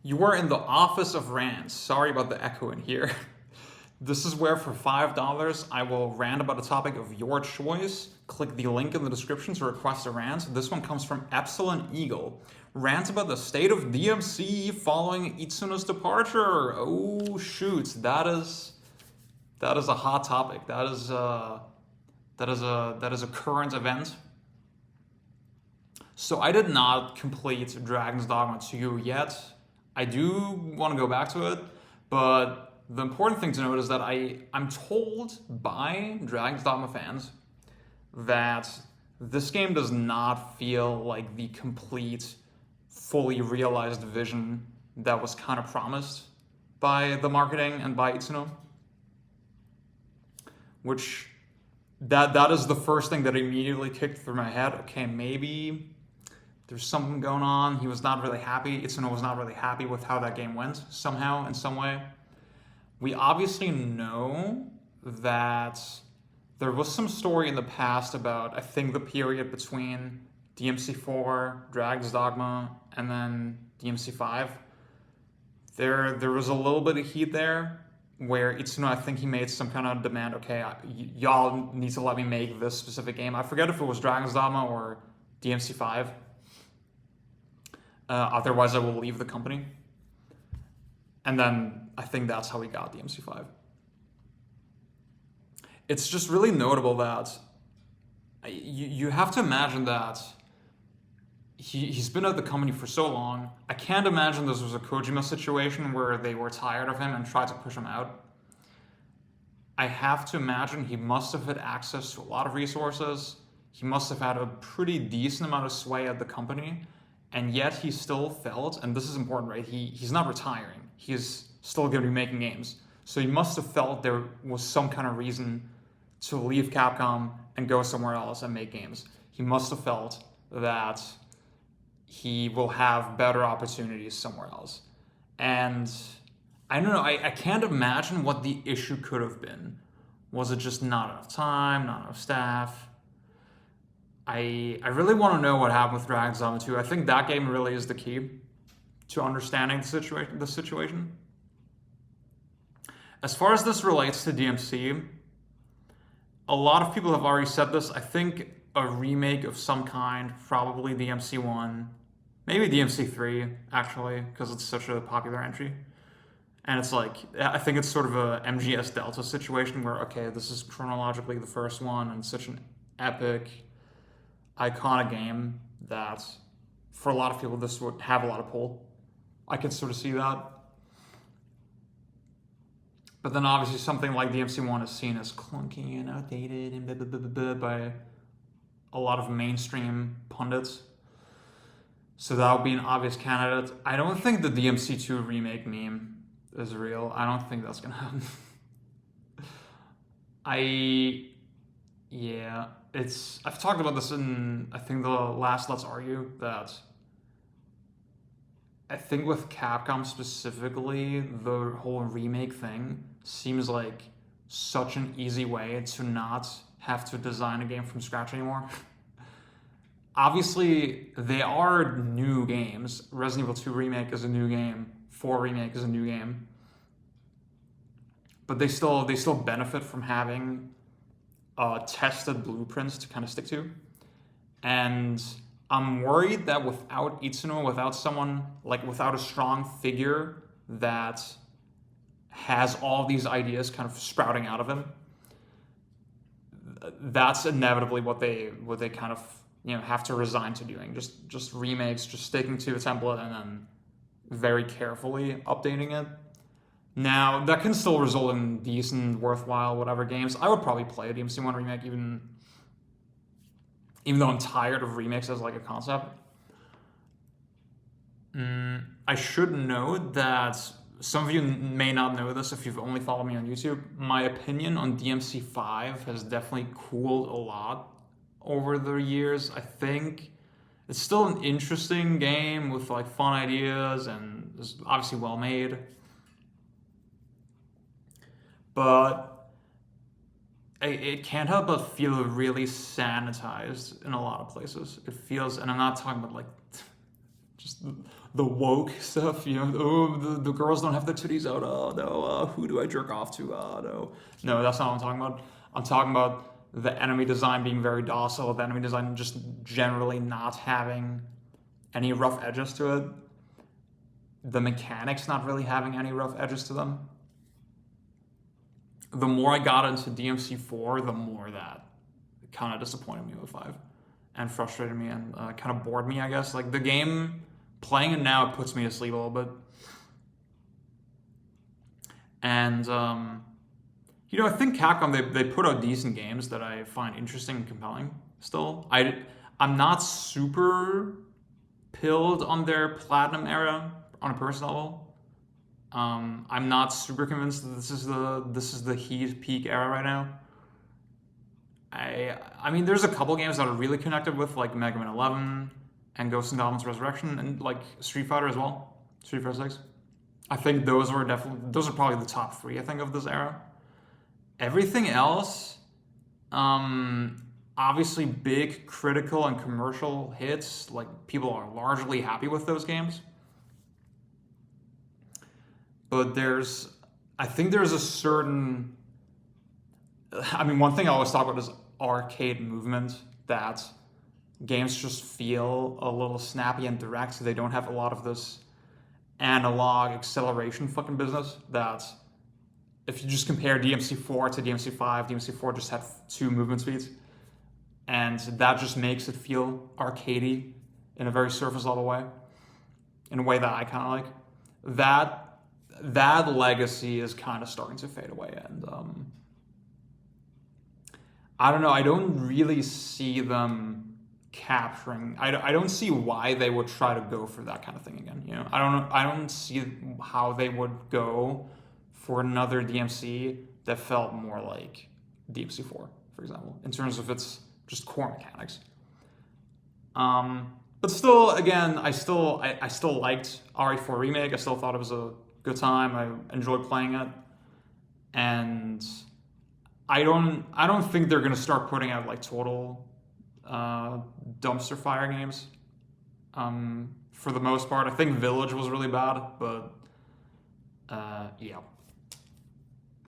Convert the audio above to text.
You are in the office of rants. Sorry about the echo in here. This is where for $5 I will rant about a topic of your choice. Click the link in the description to request a rant. This one comes from Epsilon Eagle. Rant about the state of DMC following Itsuno's departure. Oh shoot, that is a hot topic. That is a current event. So I did not complete Dragon's Dogma 2 yet. I do want to go back to it, but the important thing to note is that I'm told by Dragon's Dogma fans that this game does not feel like the complete, fully realized vision that was kind of promised by the marketing and by Itsuno. Which, that is the first thing that immediately kicked through my head. Okay, maybe there's something going on. He was not really happy. Itsuno was not really happy with how that game went somehow, in some way. We obviously know that there was some story in the past about, I think, the period between DMC4, Dragon's Dogma, and then DMC5. There was a little bit of heat there where Itsuno, I think he made some kind of demand, okay, y'all need to let me make this specific game. I forget if it was Dragon's Dogma or DMC5. Otherwise, I will leave the company. And then I think that's how we got DMC5. It's just really notable that you have to imagine that he's been at the company for so long. I can't imagine this was a Kojima situation where they were tired of him and tried to push him out. I have to imagine he must have had access to a lot of resources. He must have had a pretty decent amount of sway at the company. And yet he still felt, and this is important, right? He's not retiring. He's still going to be making games. So he must have felt there was some kind of reason to leave Capcom and go somewhere else and make games. He must have felt that he will have better opportunities somewhere else. And I don't know, I can't imagine what the issue could have been. Was it just not enough time, not enough staff? I really want to know what happened with Dragon's Dogma 2. I think that game really is the key to understanding the situation. As far as this relates to DMC, a lot of people have already said this. I think a remake of some kind, probably DMC 1, maybe DMC 3, actually, because it's such a popular entry. And it's like, I think it's sort of a MGS Delta situation where, okay, this is chronologically the first one and such an epic, iconic game that for a lot of people this would have a lot of pull. I can sort of see that. But then obviously something like DMC1 is seen as clunky and outdated and blah, blah, blah, blah, blah by a lot of mainstream pundits. So that would be an obvious candidate. I don't think the DMC2 remake meme is real. I don't think that's gonna happen. I've talked about this in, I think, the last Let's Argue, that I think with Capcom specifically, the whole remake thing seems like such an easy way to not have to design a game from scratch anymore. Obviously, they are new games. Resident Evil 2 Remake is a new game. 4 Remake is a new game. But they still benefit from having tested blueprints to kind of stick to. And I'm worried that without Itsuno, without someone, like without a strong figure that has all these ideas kind of sprouting out of him, that's inevitably what they kind of, have to resign to doing. Just remakes, just sticking to a template and then very carefully updating it. Now, that can still result in decent, worthwhile, whatever games. I would probably play a DMC1 remake even though I'm tired of remakes as like a concept. I should note that some of you may not know this if you've only followed me on YouTube. My opinion on DMC5 has definitely cooled a lot over the years. I think it's still an interesting game with like fun ideas and is obviously well made. But it can't help but feel really sanitized in a lot of places. It feels, and I'm not talking about like just the woke stuff. Oh, the girls don't have the titties out. Oh no, who do I jerk off to? No, that's not what I'm talking about. I'm talking about the enemy design being very docile. The enemy design just generally not having any rough edges to it. The mechanics not really having any rough edges to them. The more I got into DMC 4, the more that kind of disappointed me with 5 and frustrated me and kind of bored me, I guess. Like the game, playing it now, it puts me to sleep a little bit. And, I think Capcom, they put out decent games that I find interesting and compelling still. I'm not super pilled on their Platinum era on a personal level. I'm not super convinced that this is the heat peak era right now. I mean, there's a couple games that are really connected with, like Mega Man 11 and Ghosts and Goblins Resurrection, and like Street Fighter as well, Street Fighter 6. I think those are probably the top 3, I think, of this era. Everything else, obviously big critical and commercial hits, like people are largely happy with those games. But I think there's a certain, one thing I always talk about is arcade movement, that games just feel a little snappy and direct, so they don't have a lot of this analog acceleration fucking business that if you just compare DMC 4 to DMC 5, DMC 4 just had 2 movement speeds, and that just makes it feel arcadey in a very surface level way, in a way that I kind of like. That legacy is kind of starting to fade away, and I don't know. I don't really see them capturing. I don't see why they would try to go for that kind of thing again. I don't see how they would go for another DMC that felt more like DMC 4, for example, in terms of its just core mechanics. But still, again, I still liked RE4 Remake. I still thought it was a good time. I enjoyed playing it, and I don't think they're gonna start putting out like total dumpster fire games. For the most part, I think Village was really bad, but yeah.